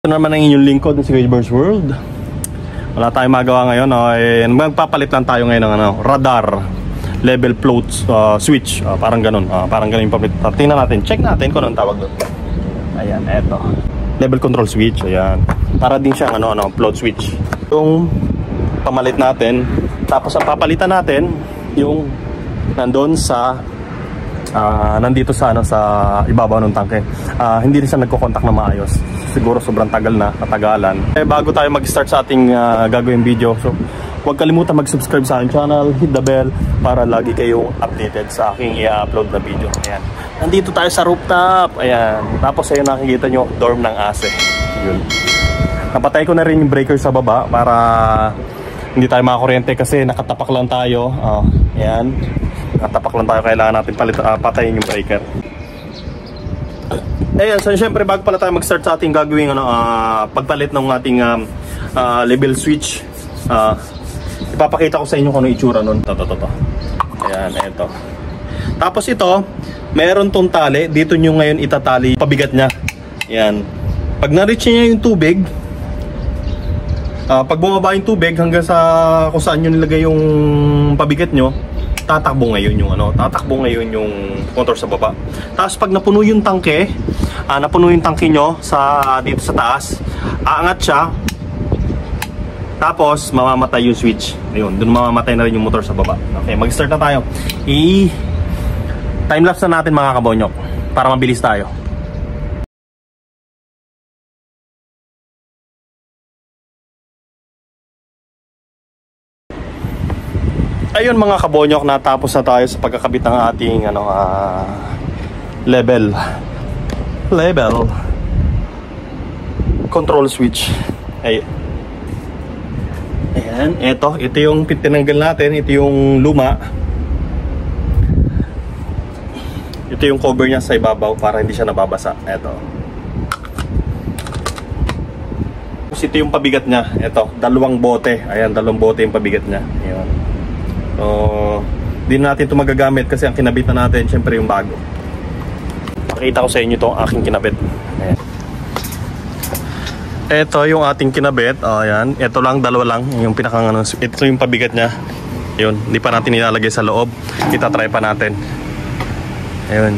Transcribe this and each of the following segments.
Ito naman ang inyong lingkod ng si Gaybers World. Wala tayong magawa ngayon. Magpapalit lang tayo ngayon ng radar level float switch. Parang ganun. Parang ganun yung papalit. Tingnan natin. Check natin kung anong tawag doon. Ayan, eto. Level control switch. Ayan. Para din siyang float switch. Yung pamalit natin. Tapos ang papalitan natin yung nandun sa nandito sa sa ibabaw ng tangke. Hindi rin siya nagko-contact na maayos. Siguro sobrang tagal na, katagalan. Bago tayo mag-start sa ating gagawing video, so huwag kalimutan mag-subscribe sa aking channel, hit the bell para lagi kayong updated sa aking i-upload na video. Ayan. Nandito tayo sa rooftop. Ayan. Tapos ayun, nakikita nyo, dorm ng ase. Yun. Napatay ko na rin yung breaker sa baba para hindi tayo makakuryente kasi nakatapak lang tayo. Ayan. Nakatapak lang tayo, kailangan natin patayin yung breaker. Ayan, so syempre bago pala tayo mag-start sa ating gagawing pagpalit ng ating level switch, ipapakita ko sa inyo kung ano itsura nun. Ayan, eto. Tapos ito, meron tong tali. Dito nyo ngayon itatali pabigat nya. Ayan. Pag na-reach niya yung tubig, pag bumaba yung tubig hanggang sa kung saan nyo nilagay yung pabigat nyo, tatakbo ngayon yung motor sa baba. Tapos pag napuno yung tangke, nyo dito sa taas, aangat siya. Tapos mamamatay yung switch. Ayun, doon mamamatay na rin yung motor sa baba. Okay, mag-start na tayo. Time-lapse na natin mga kabonyok para mabilis tayo. Ayun mga kabonyok, natapos na tayo sa pagkakabit ng ating level control switch. Ayan, ito yung tinanggal natin. Ito yung luma. Ito yung cover niya sa ibabaw para hindi siya nababasa. Ito. Ito yung pabigat niya. Ito, dalawang bote. Ayan, dalawang bote yung pabigat niya. Ayan. So, di natin ito magagamit kasi ang kinabit na natin syempre yung bago. Pakita ko sa inyo itong aking kinabit. Ayan. Ito yung ating kinabit. Ayan. Ito lang, dalawa lang yung pinakang ito yung pabigat niya. Ayun, hindi pa natin nilalagay sa loob. Itatry pa natin. Ayun.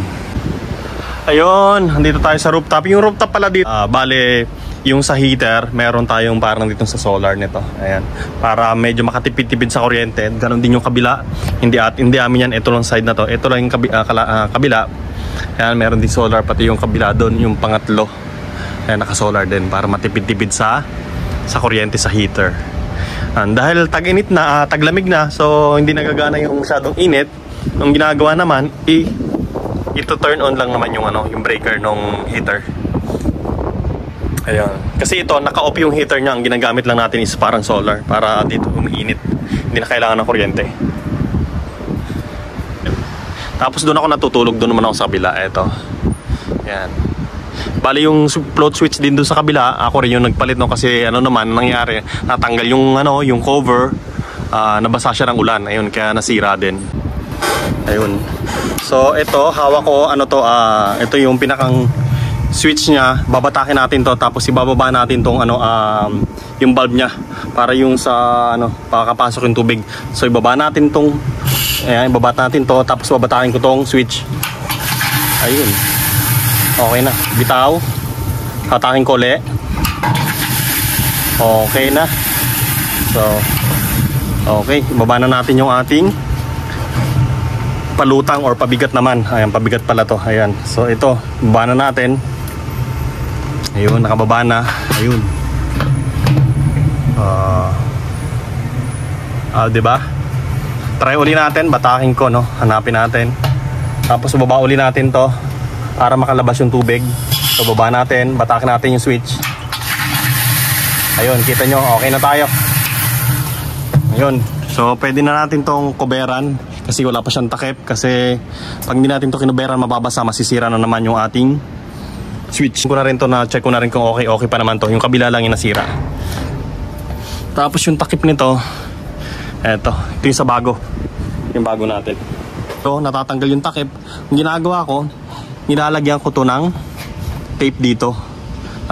Ayun, andito tayo sa rooftop. Yung rooftop pala dito, bale yung sa heater, meron tayong parang dito sa solar nito. Ayan. Para medyo makatipid-tipid sa kuryente. Ganon din yung kabila. Hindi amin yan. Ito lang side na to. Ito lang yung kabila. Ayan, meron din solar. Pati yung kabila doon, yung pangatlo. Ayan, naka-solar din. Para matipid-tipid sa kuryente sa heater. Dahil tag-init na, taglamig na. So, hindi nagagana yung masyadong init. Ang ginagawa naman, ito turn on lang naman yung, yung breaker ng heater. Ayan. Kasi ito, naka-off yung heater niya. Ang ginagamit lang natin is parang solar para dito umiinit. Hindi na kailangan ng kuryente. Tapos doon ako natutulog. Doon naman ako sa kabila. Ito. Ayan. Bali yung float switch din doon sa kabila. Ako rin yung nagpalit no kasi nangyari. Natanggal yung yung cover. Nabasa siya ng ulan. Ayun, kaya nasira din. Ayun. So ito, hawak ko ito yung pinakang switch niya, babatakin natin to tapos ibababa natin tong yung bulb niya para yung sa pakakapasok yung tubig. So ibaba natin tong ibaba natin to tapos babatakin ko tong switch. Ayun. Okay na. Bitaw. Hatakin ko ulit. Okay na. So okay, ibaba na natin yung ating palutang or pabigat naman. Ayan, pabigat pala to. Ayan. So ito, ibaba na natin. Ayun, nakababa na. Ayun. Diba? Try uli natin, batakin ko, hanapin natin. Tapos baba uli natin to para makalabas yung tubig. So baba natin, batakin natin yung switch. Ayun, kita nyo, okay na tayo. Ayun. So pwede na natin tong kuberan kasi wala pa siyang takip. Kasi pag hindi natin to kinuberan, mababasa, masisira na naman yung ating switch. Ko na rin to, check ko na rin kung okay pa naman to. Yung kabila lang yung nasira. Tapos yung takip nito, ito yung sa bago. Yung bago natin. So natatanggal yung takip. Ang ginagawa ko, nilalagyan ko to ng tape dito.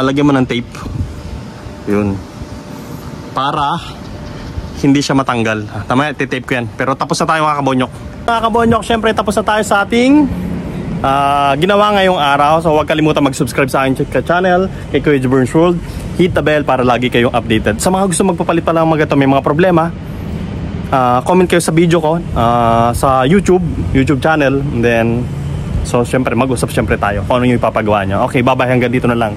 Lalagyan mo ng tape Yun. Para hindi siya matanggal. Tama, titape ko yan. Pero tapos na tayo mga kabonyok. Mga kabonyok, syempre tapos na tayo sa ating ginawa ngayong araw. So huwag kalimutan mag-subscribe sa aking channel, kay Kuya Jborn's World. Hit the bell para lagi kayong updated. Sa mga gusto magpapalit pa lang mga ito, may mga problema, comment kayo sa video ko sa YouTube channel. And then, so syempre mag-usap syempre tayo kung ano yung ipapagawa nyo. Okay, bye-bye, hanggang dito na lang.